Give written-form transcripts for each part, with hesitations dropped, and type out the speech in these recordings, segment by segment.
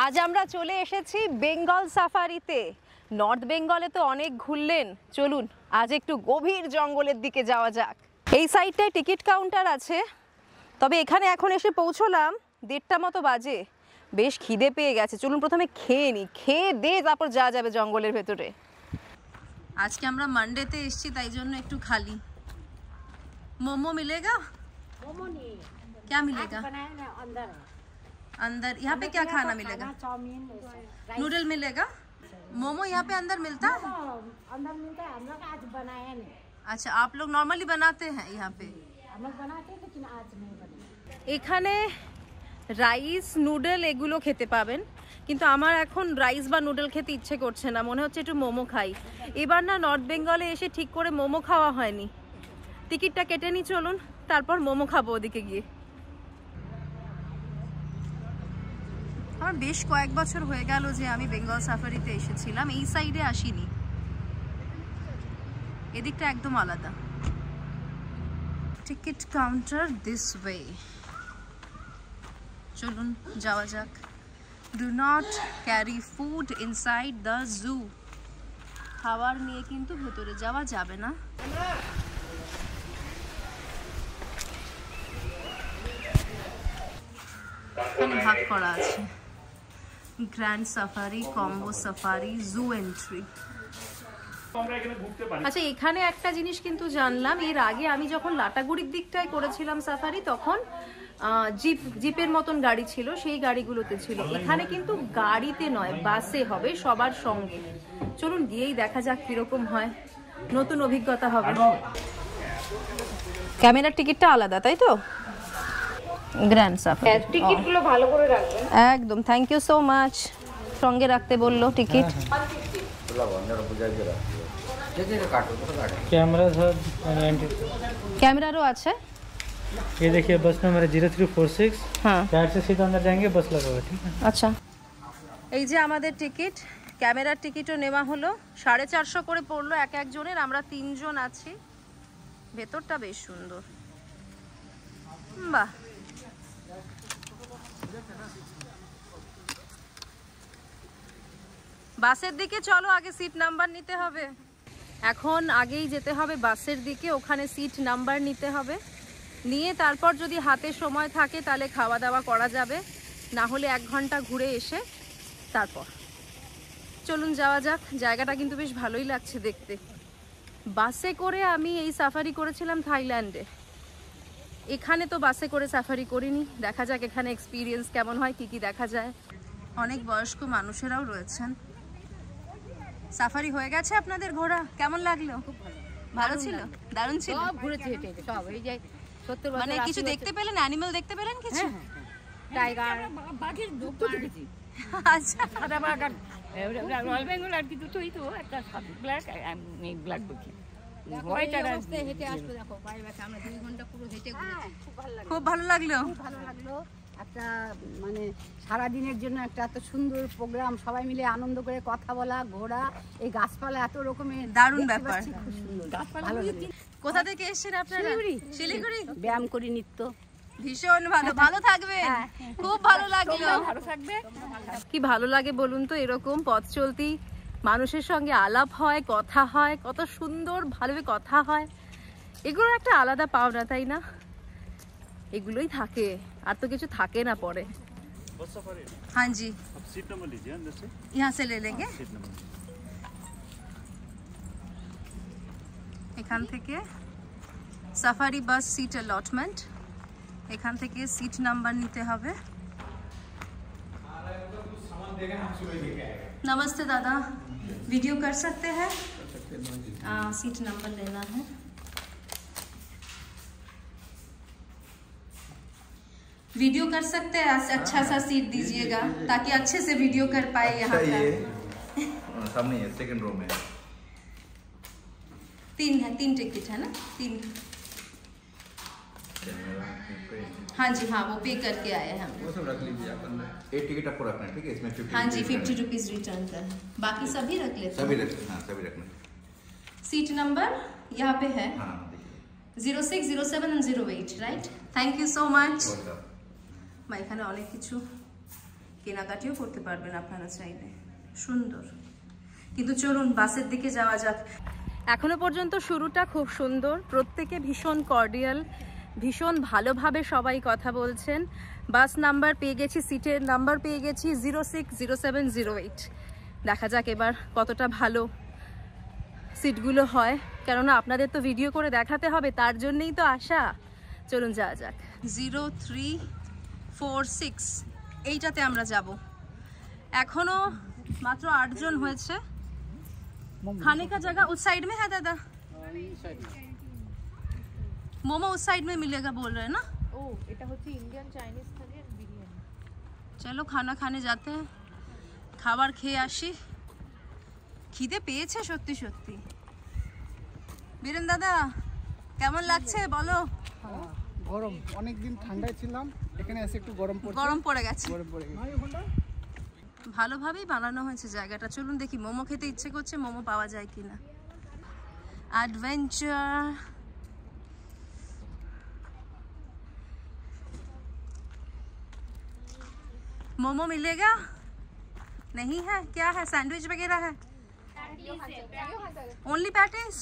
আজ আমরা চলে এসেছি বেঙ্গল সাফারিতে। নর্থ বেঙ্গলে তো অনেক ঘুরলেন, চলুন আজ একটু গভীর জঙ্গলের দিকে যাওয়া যাক। এই সাইডটায় টিকিট কাউন্টার আছে, তবে এখানে এখন এসে পৌঁছলাম 1:30টা মতো বাজে। বেশ খিদে পেয়ে গেছে, চলুন প্রথমে খেয়ে নিই, খেয়ে দিয়ে তারপর যাওয়া যাবে জঙ্গলের ভেতরে। আজকে আমরা মানডেতে এসেছি, তাই জন্য একটু খালি। मोमो मिलेगा? मोमो नहीं, क्या मिलेगा बनाया ना अंदर है। अंदर? यहाँ पे क्या खाना मिलेगा? चाउमीन नूडल मिलेगा? मोमो यहाँ पे अंदर मिलता है? अंदर मिलता है, हम लोग आज बनाया नहीं। अच्छा, आप लोग नॉर्मली बनाते हैं यहाँ पे? हम लोग बनाते हैं लेकिन आज नहीं बना। এখানে রাইস নুডল এগুলো খেতে পাবেন, কিন্তু আমার এখন রাইস বা নুডল খেতে ইচ্ছে করছে না, মনে হচ্ছে একটু মোমো খাই। এবার না নর্থ বেঙ্গলে এসে ঠিক করে মোমো খাওয়া হয়নি। টিকিটটা কেটে নি, চলুন তারপর মোমো খাবো ওদিকে গিয়ে। আমার বেশ কয়েক বছর হয়ে গেল যে আমি বেঙ্গল সাফারিতে এসেছিলাম, এই সাইডে আসিনি। এদিকটা একদম আলাদা। টিকিট কাউন্টার দিস ওয়ে, চলুন যাওয়া যাক। Do not carry food inside the zoo. খাবার নিয়ে কিন্তু ভেতরে যাওয়া যাবে না। এখানে ভাগ করা আছে গ্র্যান্ড সাফারি, কম্বো সাফারি, জু এন্ট্রি। আচ্ছা, এখানে একটা জিনিস কিন্তু জানলাম, এর আগে আমি যখন লাটাগুড়ির দিকটায় করেছিলাম সাফারি, তখন জিপের মতন গাড়ি ছিল, সেই গাড়িগুলোতে ছিল। এখানে কিন্তু গাড়িতে নয়, বাসে হবে সবার সঙ্গে। চলুন গিয়েই দেখা যাক কিরকম হয়, নতুন অভিজ্ঞতা হবে। ক্যামেরার টিকিটটা আলাদা, তাই তো? গ্র্যান্ড সাফারি টিকিটগুলো ভালো করে রাখবেন একদম। Thank you so much. সঙ্গে রাখতে বললো টিকিট। कैमरा আছে। ये देखिए बस नंबर 0346। हाँ, यहाँ से सीधा अंदर जाएंगे, बस लगा हुआ, ठीक है। আচ্ছা, এই যে আমাদের টিকিট, ক্যামেরার টিকিটও নেওয়া হলো। 450 করে পড়লো এক একজনের, আমরা 3 জন আছি। ভেতরটা বেশ সুন্দর, বাহ। বাসের দিকে চলো, আগে সিট নাম্বার নিতে হবে। এখন আগেই যেতে হবে বাসের দিকে, ওখানে সিট নাম্বার নিতে হবে। নিয়ে তারপর যদি হাতে সময় থাকে তাহলে খাওয়া দাওয়া করা যাবে, না হলে 1 ঘন্টা ঘুরে এসে তারপর। চলুন যাওয়া যাক। জায়গাটা কিন্তু বেশ ভালোই লাগছে দেখতে। বাসে করে আমি এই সাফারি করেছিলাম থাইল্যান্ডে, এখানে তো বাসে করে সাফারি করিনি। দেখা যাক এখানে এক্সপিরিয়েন্স কেমন হয়, কি কি দেখা যায়। অনেক বয়স্ক মানুষেরাও রয়েছেন। সাফারি হয়ে গেছে আপনাদের ঘোরা? কেমন লাগলো? খুব ভালো ছিল, দারুণ ছিল। সব ঘুরেছে হেঁটে সব, এই যে 70 বছর মানে কিছু দেখতে পেলেন? অ্যানিমাল দেখতে পেলেন কিছু? টাইগার, বাঘের দুটো দেখেছি। আচ্ছা, সাদা বাঘ আর রয়্যাল বেঙ্গল আর কি দুটোই তো, একটা ব্ল্যাক আর ব্ল্যাক দেখি। হেঁটে আসলো, দেখো বাইরে বেশি আমরা 2 ঘন্টা পুরো হেঁটে ঘুরেছি। খুব ভালো লাগলো। ভালো লাগলো। একটা মানে সারাদিনের জন্য একটা এত সুন্দর প্রোগ্রাম, সবাই মিলে আনন্দ করে কথা বলা, ঘোরা, এই গাছপালা এত রকমের দারুণ ব্যাপার। খুব সুন্দর ভালো লাগে। কোথা থেকে এসেছেন আপনারা? শিলিগুড়ি। ব্যায়াম করি নিত্য। ভীষণ ভালো, ভালো থাকবেন। খুব ভালো লাগলো। ভালো থাকবে। কি ভালো লাগে বলুন তো, এরকম পথ চলতি মানুষের সঙ্গে আলাপ হয়, কথা হয়, কত সুন্দর ভালোভাবে কথা হয়। এগুলো একটা আলাদা পাওনা, তাই না? এগুলোই থাকে, আর তো কিছু থাকে না পরে। हाँ जी, अब सीट नंबर लीजिए अंदर से। यहाँ से ले लेंगे। सीट नंबर এখান থেকে সাফারি বাস সিট অ্যালটমেন্ট, এখান থেকে সিট নাম্বার নিতে হবে। नमस्ते दादा, वीडियो कर सकते हैं? सीट नंबर लेना है। वीडियो कर सकते हैं? अच्छा सा सीट दीजिएगा ताकि अच्छे से वीडियो कर पाए। यहाँ का सामने है, सेकंड रो में 3 है, 3 टिकट है ना? 3। हाँ जी, हाँ वो पे करके आए हैं हम। वो सब रख लीजिए आप अंदर। 1 टिकट आपको रखना है, ठीक है? इसमें 50। हाँ जी, 50 रुपीज रिटर्न का। बाकी सभी रख लेते हैं। सभी रखना, हाँ सभी रखना। सीट नंबर यहाँ पे है, हाँ देखिए 06, 07 and 08, right? Thank you so much. Welcome. বা এখানে অনেক কিছু কেনাকাটিও করতে পারবেন আপনারা চাইলে। সুন্দর। কিন্তু চলুন বাসের দিকে যাওয়া যাক। এখনো পর্যন্ত শুরুটা খুব সুন্দর, প্রত্যেকে ভীষণ কর্ডিয়াল, ভীষণ ভালোভাবে সবাই কথা বলছেন। বাস নাম্বার পেয়ে গেছি, সিটের নাম্বার পেয়ে গেছি 060708। দেখা যাক এবার কতটা ভালো সিটগুলো হয়, কেননা আপনাদের তো ভিডিও করে দেখাতে হবে, তার জন্যই তো আসা। চলুন যাওয়া যাক। 0346 এইটাতে আমরা যাব। এখনো মাত্র 8 জন হয়েছে। खाने का जगह उस साइड में है दादा? मोमो उस साइड में मिलेगा बोल रहे हैं ना? ও এটা হচ্ছে ইন্ডিয়ান চাইনিজ থালি আর বিরিয়ানি। চলো খানা খানে যাতে हैं, খাবার খেয়ে আসি। খিদে পেয়েছে সত্যি সত্যি। বীরেন দাদা কেমন লাগছে বলো? গরম, অনেকদিন ঠান্ডায় ছিলাম, এখানে এসে একটু গরম পড়ছে। গরম পড়ে গেছে। গরম পড়ে গেছে। ভালোভাবেই বানানো হয়েছে জায়গাটা। চলুন দেখি, মোমো খেতে ইচ্ছে করছে, মোমো পাওয়া যায় কিনা। एडवेंचर मोमो मिलेगा? नहीं है? क्या है? सैंडविच वगैरह है? Only patties?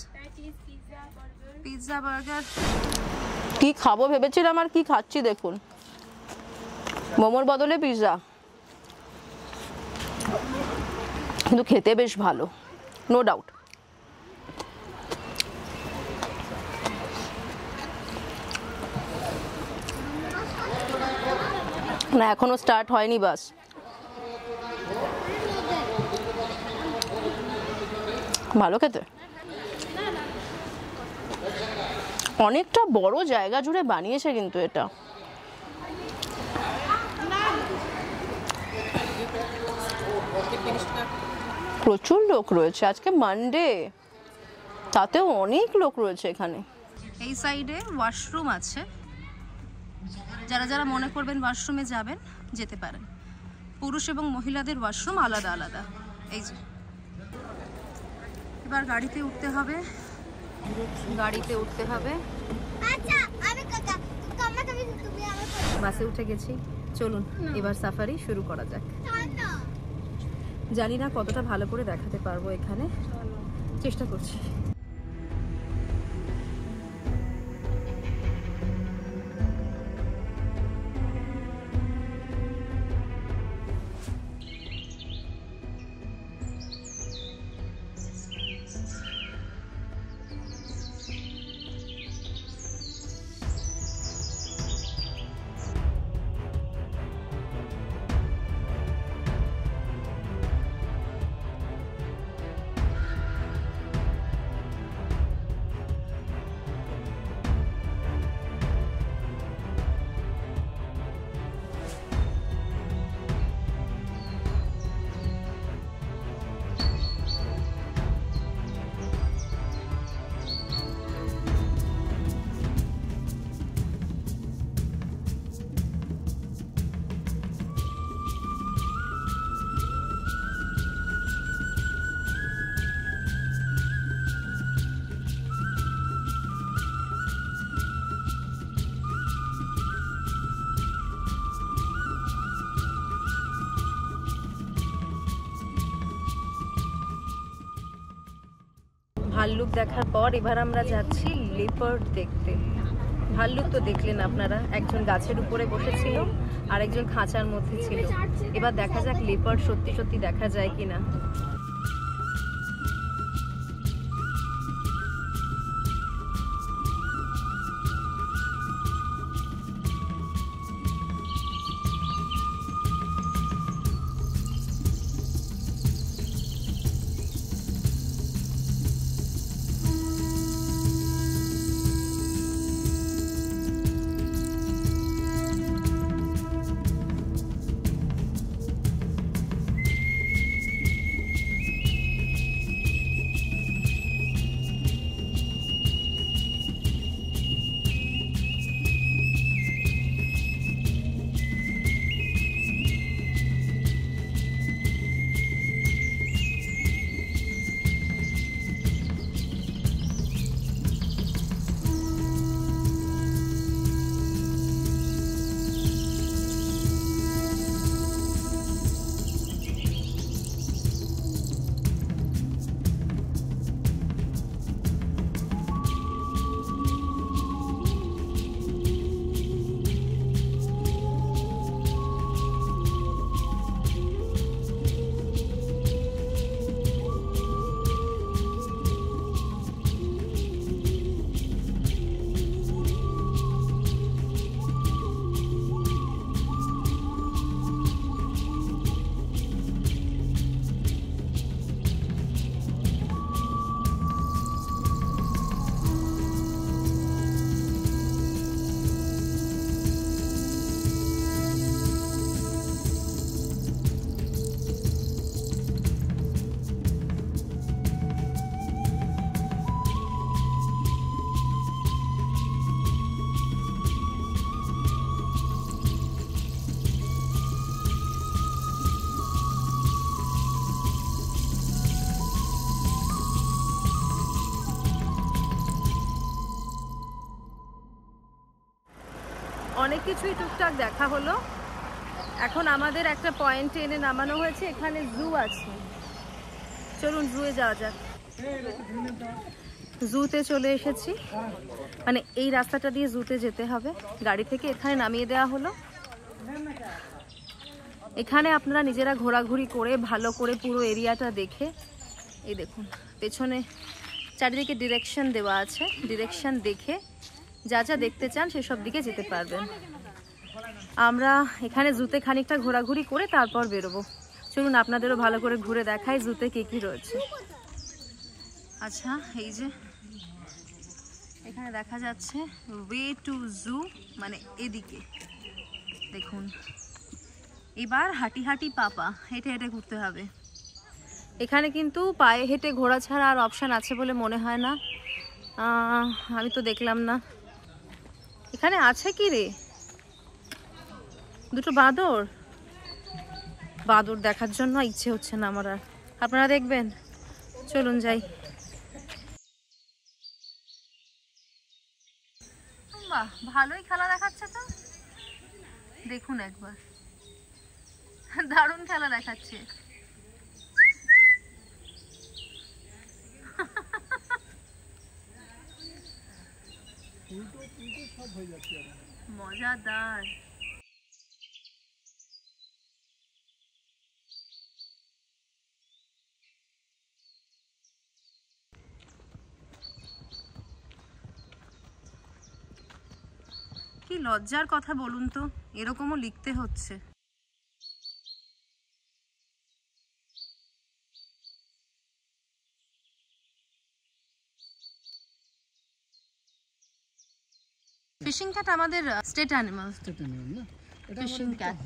Pizza burger. কি খাবো ভেবেছিলাম আর কি খাচ্ছি দেখুন, মোমোর বদলে পিৎজা। কিন্তু খেতে বেশ ভালো, নো ডাউট। না এখনো স্টার্ট হয়নি বাস। ভালো খেতে, অনেকটা বড় জায়গা জুড়ে বানিয়েছে কিন্তু এটা। প্রচুর লোক রয়েছে, আজকে মানডে, তাতেও অনেক লোক রয়েছে এখানে। এই সাইডে ওয়াশরুম আছে, যারা যারা মনে করবেন ওয়াশরুমে যাবেন যেতে পারেন। পুরুষ এবং মহিলাদের ওয়াশরুম আলাদা আলাদা। এই যে এবার গাড়িতে উঠতে হবে, গাড়িতে উঠতে হবে। বাসে উঠে গেছি, চলুন এবার সাফারি শুরু করা যাক। জানি না কতটা ভালো করে দেখাতে পারবো, এখানে চেষ্টা করছি। ভাল্লুক দেখার পর এবার আমরা যাচ্ছি লেপার্ড দেখতে। ভাল্লুক তো দেখলেন আপনারা, একজন গাছের উপরে বসেছিল আর একজন খাঁচার মধ্যে ছিল। এবার দেখা যাক লেপার্ড সত্যি সত্যি দেখা যায় কিনা। অনেক কিছুই টুকটাক দেখা হলো। এখন আমাদের একটা পয়েন্টে এনে নামানো হয়েছে, এখানে জু আছে, চলুন জুয়ে যাওয়া যাক। জুতে চলে এসেছি, মানে এই রাস্তাটা দিয়ে জুতে যেতে হবে। গাড়ি থেকে এখানে নামিয়ে দেওয়া হলো। এখানে আপনারা নিজেরা ঘোরাঘুরি করে ভালো করে পুরো এরিয়াটা দেখে, এই দেখুন পেছনে চারিদিকে ডিরেকশন দেওয়া আছে, ডিরেকশন দেখে যা যা দেখতে চান সেসব দিকে যেতে পারবেন। আমরা এখানে জুতে খানিকটা ঘোরাঘুরি করে তারপর বেরোবো। চলুন আপনাদেরও ভালো করে ঘুরে দেখাই জুতে কি কি রয়েছে। আচ্ছা, এই যে এখানে দেখা যাচ্ছে ওয়ে টু জু, মানে এদিকে দেখুন। এবার হাঁটি হাঁটি পাপা হেঁটে হেঁটে ঘুরতে হবে। এখানে কিন্তু পায়ে হেঁটে ঘোরা ছাড়া আর অপশান আছে বলে মনে হয় না, আমি তো দেখলাম না। এখানে আছে কি রে, দুটো বাঁদর। বাঁদর দেখার জন্য ইচ্ছে হচ্ছে না আমার আর। আপনারা দেখবেন? চলুন যাই। বাহ, ভালোই খেলা দেখাচ্ছে তো, দেখুন একবার, দারুণ খেলা দেখাচ্ছে। মজাদার। কি লজ্জার কথা বলুন তো, এরকমও লিখতে হচ্ছে। ফিশিং ক্যাট আমাদের স্টেট অ্যানিমাল। Fishing cat.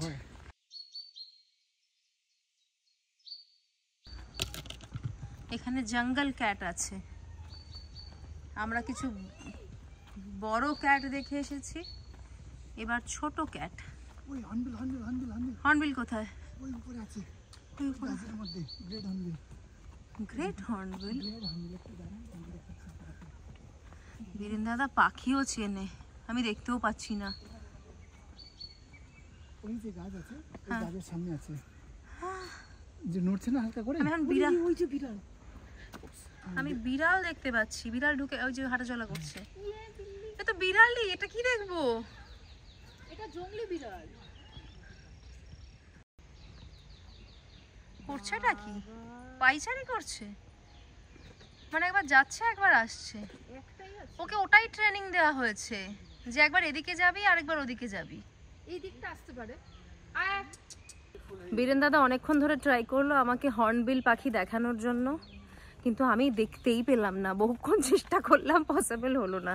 এখানে জঙ্গল ক্যাট আছে। আমরা কিছু বড় ক্যাট দেখে এসেছি, এবার ছোট ক্যাট। ওই hornbill hornbill hornbill hornbill hornbill কোথায়? ওই উপরে আছে, ওই উপরে গাছের মধ্যে great hornbill. Great hornbill. Great hornbill একটা দাঁড়ান, বীরেন দাদা পাখিও চেনে, আমি দেখতেও পাচ্ছি না। ওই যে গাছ আছে, ওই গাছের সামনে আছে, যে নড়ছে না হালকা করে। আমি এখন বিড়াল, ওই যে বিড়াল, আমি বিড়াল দেখতে পাচ্ছি। বিড়াল ঢুকে ওই যে হাঁটাচলা করছে। এ তো বিড়ালই, এটা কি দেখবো? এটা জঙ্গলি বিড়াল। করছেটা কি? পাইচারি করছে, মানে একবার যাচ্ছে একবার আসছে। ওকে ওটাই ট্রেনিং দেওয়া হয়েছে যে একবার এদিকে যাবি আর একবার ওদিকে যাবি। এই দিকটা আসতে পারে। বীরেন দাদা অনেকক্ষণ ধরে ট্রাই করলো আমাকে হর্নবিল পাখি দেখানোর জন্য, কিন্তু আমি দেখতেই পেলাম না। বহুক্ষণ চেষ্টা করলাম, পসিবল হলো না।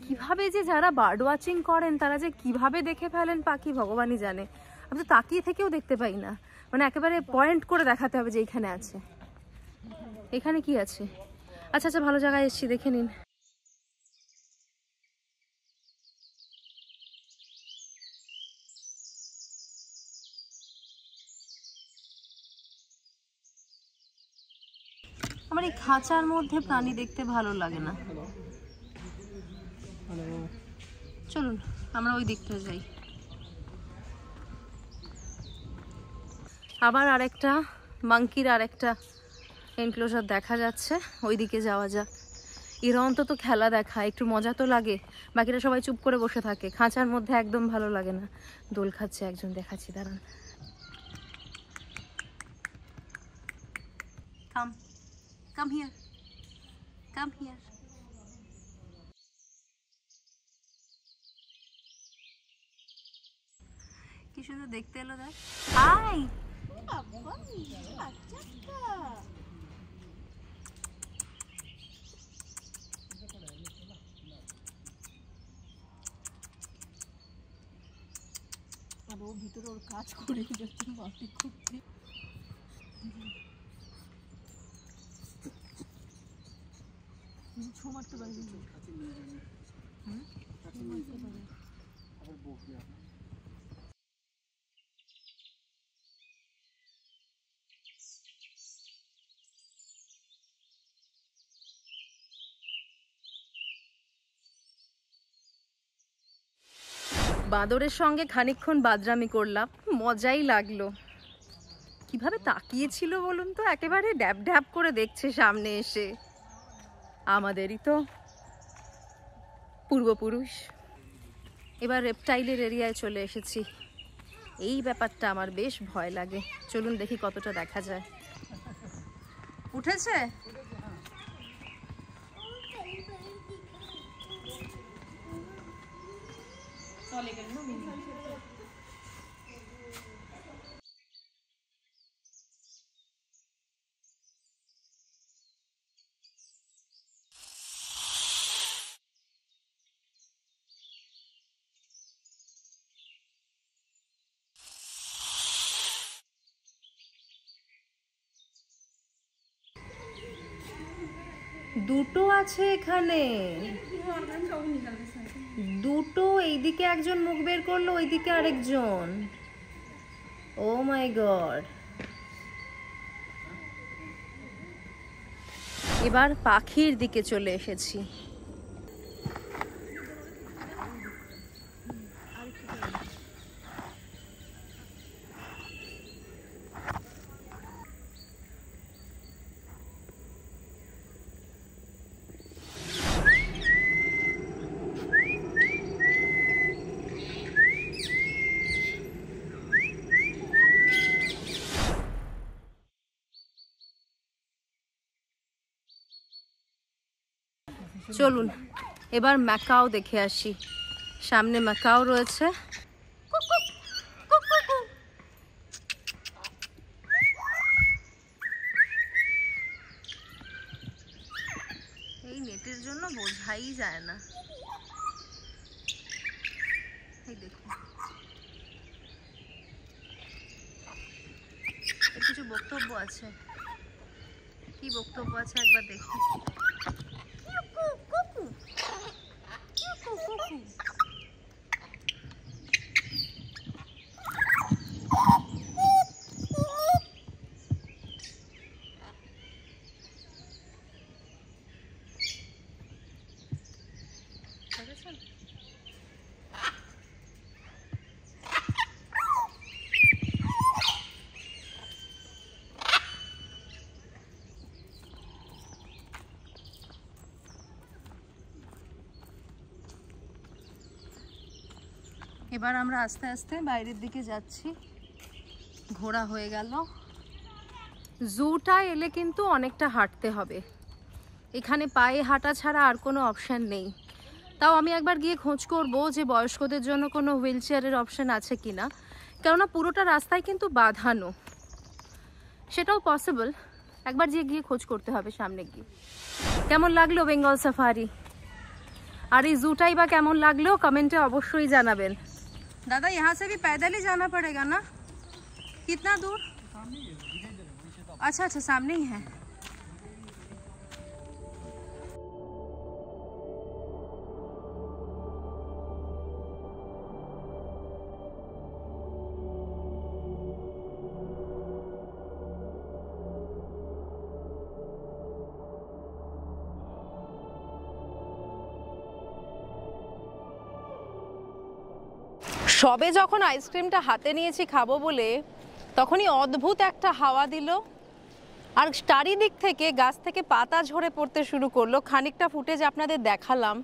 কিভাবে যে যারা বার্ড ওয়াচিং করেন তারা যে কিভাবে দেখে ফেলেন পাখি ভগবানই জানে। আমি তো তাকিয়ে থেকেও দেখতে পাই না, মানে একেবারে পয়েন্ট করে দেখাতে হবে যে এইখানে আছে। এখানে কি আছে? আচ্ছা আচ্ছা, ভালো জায়গায় এসেছি, দেখে নিন। আমার এই খাঁচার মধ্যে প্রাণী দেখতে ভালো লাগে না। চলুন আমরা ওই দিকটা যাই। আবার আরেকটা মাংকির আরেকটা এনক্লোজার দেখা যাচ্ছে, ওই দিকে যাওয়া যাক। এরা অন্তত খেলা দেখায়, একটু মজা তো লাগে। বাকিরা সবাই চুপ করে বসে থাকে, খাঁচার মধ্যে একদম ভালো লাগে না। দোল খাচ্ছে একজন, দেখাচ্ছি দাঁড়ান। কাম কাম হিয়ার, কাম হিয়ার। কি সুন্দর দেখতে এলো, দেখ। হাই, আর ও ভিতরে ওর কাজ করে যাচ্ছে, মাটি খুঁড়তে। ছো মারতে পারি। বাঁদরের সঙ্গে খানিকক্ষণ বাদরামি করলাম, মজাই লাগলো। কিভাবে তাকিয়েছিল বলুন তো, একেবারে ড্যাব ড্যাব করে দেখছে সামনে এসে। আমাদেরই তো পূর্বপুরুষ। এবার রেপটাইলের এরিয়ায় চলে এসেছি। এই ব্যাপারটা আমার বেশ ভয় লাগে। চলুন দেখি কতটা দেখা যায়। উঠেছে? দুটো আছে এখানে, দুটো। এইদিকে একজন মুখ বের করলো, ওইদিকে আরেকজন। ও মাই গড। এবার পাখির দিকে চলে এসেছি। চলুন এবার ম্যাকাও দেখে আসি। সামনে ম্যাকাও রয়েছে। এই নেটের জন্য বোঝাই যায় না। এই দেখুন, এর কিছু বক্তব্য আছে। কি বক্তব্য আছে একবার দেখি। এবার আমরা আস্তে আস্তে বাইরের দিকে যাচ্ছি। ঘোরা হয়ে গেল। জুটা এলে কিন্তু অনেকটা হাঁটতে হবে। এখানে পায়ে হাঁটা ছাড়া আর কোনো অপশান নেই। তাও আমি একবার গিয়ে খোঁজ করব যে বয়স্কদের জন্য কোনো হুইল চেয়ারের অপশান আছে কিনা, কেননা পুরোটা রাস্তায় কিন্তু বাঁধানো। সেটাও পসিবল, একবার গিয়ে খোঁজ করতে হবে সামনে গিয়ে। কেমন লাগলো বেঙ্গল সাফারি, আর এই জুটাই বা কেমন লাগলো কমেন্টে অবশ্যই জানাবেন। दादा यहाँ से भी पैदल ही जाना पड़ेगा ना? कितना दूर? अच्छा अच्छा, सामने ही है। সবে যখন আইসক্রিমটা হাতে নিয়েছি খাবো বলে, তখনই অদ্ভুত একটা হাওয়া দিল, আর চারিদিক থেকে গাছ থেকে পাতা ঝরে পড়তে শুরু করলো। খানিকটা ফুটেজ আপনাদের দেখালাম।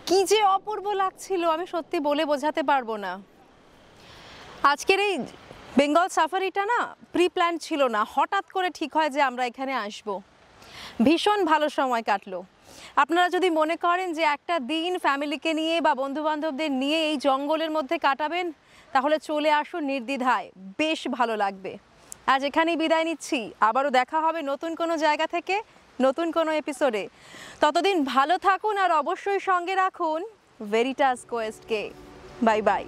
কি যে অপূর্ব লাগছিল, আমি সত্যি বলে বোঝাতে পারবো না। আজকের এই বেঙ্গল সাফারিটা না প্রি প্ল্যান ছিল না, হঠাৎ করে ঠিক হয় যে আমরা এখানে আসব। ভীষণ ভালো সময় কাটলো। আপনারা যদি মনে করেন যে একটা দিন ফ্যামিলিকে নিয়ে বা বন্ধুবান্ধবদের নিয়ে এই জঙ্গলের মধ্যে কাটাবেন, তাহলে চলে আসুন নির্দ্বিধায়, বেশ ভালো লাগবে। আজ এখানেই বিদায় নিচ্ছি। আবারও দেখা হবে নতুন কোনো জায়গা থেকে, নতুন কোনো এপিসোডে। ততদিন ভালো থাকুন আর অবশ্যই সঙ্গে রাখুন ভেরিটাস কোয়েস্টকে। Bye bye.